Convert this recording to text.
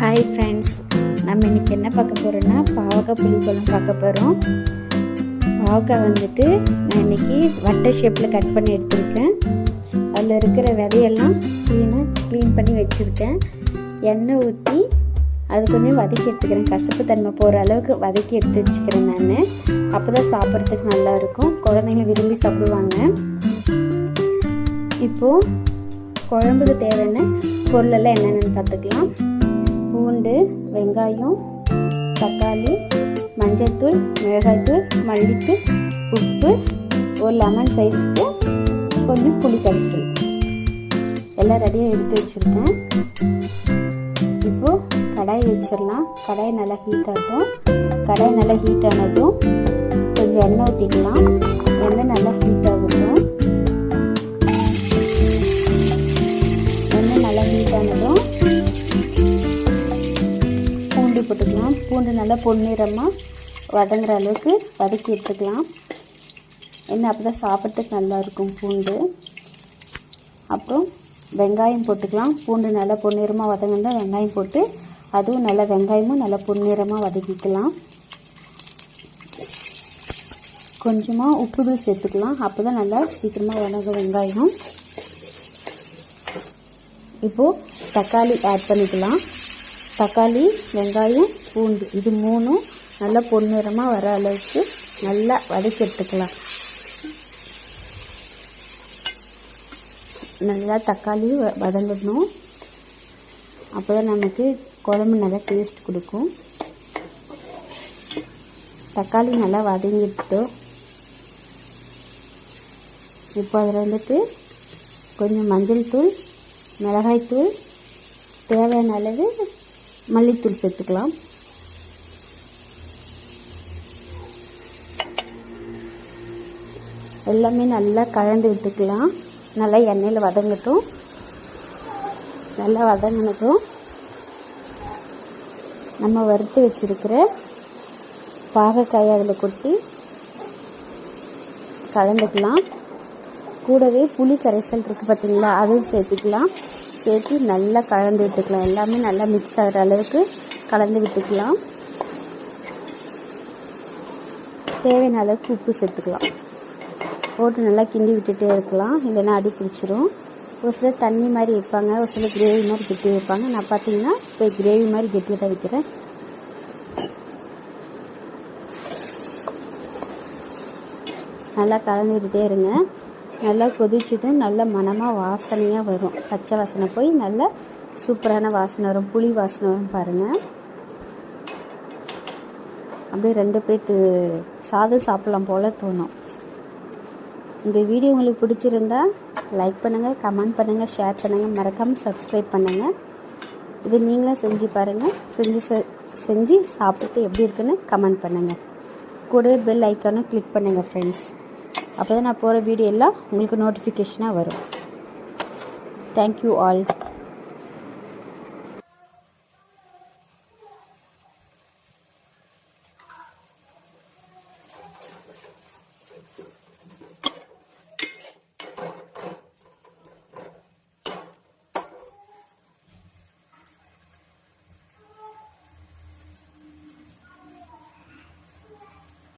Hi friends, நம்ம இன்றைக்கி என்ன பார்க்க போகிறோன்னா பாவக்காய் புளிக்குழம்பு பார்க்க போகிறோம். பாவக்காய் வந்துட்டு நான் இன்றைக்கி வட்டை ஷேப்பில் கட் பண்ணி எடுத்திருக்கேன். அதில் இருக்கிற விதையெல்லாம் க்ளீன் பண்ணி வச்சுருக்கேன். எண்ணெய் ஊற்றி அது கொஞ்சம் வதக்கி எடுத்துக்கிறேன். கசப்பு தன்மை போகிற அளவுக்கு வதக்கி எடுத்து வச்சுக்கிறேன் நான். அப்போ தான் சாப்பிட்றதுக்கு நல்லாயிருக்கும், குழந்தைங்க விரும்பி சாப்பிடுவாங்க. இப்போது குழம்புக்கு தேவையான பொருளெல்லாம் என்னென்னு பார்த்துக்கலாம். பூண்டு, வெங்காயம், தக்காளி, மஞ்சள்தூள், மிளகாய்த்தூள், மல்லித்தூள், உப்பு, ஒரு லெமன் சைஸ்க்கு கொஞ்சம் புளி கரைசல் எல்லாம் ரெடியாக எடுத்து வச்சுருக்கேன். இப்போது கடாய் வச்சிடலாம். கடாய் நல்லா ஹீட் ஆகட்டும். கடாய் நல்லா ஹீட் ஆனதும் கொஞ்சம் எண்ணெய் ஊற்றிக்கலாம். எண்ணெய் நல்லா ஹீட் ஆகட்டும். எண்ணெய் நல்லா ஹீட் ஆனதும் பூண்டு போட்டுக்கலாம். பூண்டு நல்லா பொன்னிறமாக வதங்குற அளவுக்கு வதக்கி எடுத்துக்கலாம். என்ன அப்போ தான் சாப்பிட்றதுக்கு நல்லாயிருக்கும் பூண்டு. அப்புறம் வெங்காயம் போட்டுக்கலாம். பூண்டு நல்லா பொன்னிறமாக வதங்கினா வெங்காயம் போட்டு அதுவும் நல்லா வெங்காயமும் நல்லா பொன்னிறமாக வதக்கிக்கலாம். கொஞ்சமாக உப்புதூள் சேர்த்துக்கலாம். அப்போ தான் நல்லா சீக்கிரமாக வதங்கும் வெங்காயம். இப்போது தக்காளி ஆட் பண்ணிக்கலாம். தக்காளி, வெங்காயம், பூண்டு இது மூணும் நல்லா பொன்னிறமாக வர அளவுக்கு நல்லா வதக்கி எடுத்துக்கலாம். நல்லா தக்காளி வதங்கணும். அப்போ தான் நமக்கு குழம்பு நல்லா டேஸ்ட் கொடுக்கும். தக்காளி நல்லா வதங்கிட்டு இப்போ அதில் வந்துட்டு கொஞ்சம் மஞ்சள் தூள், மிளகாய்த்தூள், தேவையான அளவு மல்லித்தூள் சேர்த்துக்கலாம். எல்லாமே நல்லா கலந்து விட்டுக்கலாம். நல்லா எண்ணெயில் வதங்கட்டும். நல்லா வதங்கினதும் நம்ம வறுத்து வச்சுருக்கிற பாகக்காயை அதில் கொட்டி கலந்துக்கலாம். கூடவே புளி கரைசல் இருக்குது பார்த்தீங்களா, அதுவும் சேர்த்துக்கலாம். சேர்த்து நல்லா கலந்து விட்டுக்கலாம். எல்லாமே நல்லா மிக்ஸ் ஆகிற அளவுக்கு கலந்து விட்டுக்கலாம். தேவையான அளவுக்கு உப்பு சேர்த்துக்கலாம். போட்டு நல்லா கிண்டி விட்டுட்டே இருக்கலாம், இல்லைன்னா அடி பிடிச்சிரும். ஒரு சிலர் தண்ணி மாதிரி வைப்பாங்க, ஒரு சிலர் கிரேவி மாதிரி கெட்டி வைப்பாங்க. நான் பார்த்தீங்கன்னா இப்போ கிரேவி மாதிரி கெட்டியாக தான் வைக்கிறேன். நல்லா கலந்து விட்டுட்டே இருங்க. நல்லா கொதிச்சதும் நல்ல மணமாக வாசனையாக வரும். பச்சை வாசனை போய் நல்ல சூப்பரான வாசனை வரும், புளி வாசனை வரும் பாருங்கள். அப்படியே 2 பிளேட்டு சாதம் சாப்பிட்லாம் போல் தோணும். இந்த வீடியோ உங்களுக்கு பிடிச்சிருந்தா லைக் பண்ணுங்கள், கமெண்ட் பண்ணுங்கள், ஷேர் பண்ணுங்கள், மறக்காமல் சப்ஸ்கிரைப் பண்ணுங்கள். இது நீங்களும் செஞ்சு பாருங்கள். செஞ்சு சாப்பிட்டு எப்படி இருக்குன்னு கமெண்ட் பண்ணுங்கள். கூடவே பெல் ஐக்கானை கிளிக் பண்ணுங்கள் ஃப்ரெண்ட்ஸ். அப்போ தான் நான் போகிற வீடியோ எல்லாம் உங்களுக்கு நோட்டிஃபிகேஷனாக வரும். Thank you all.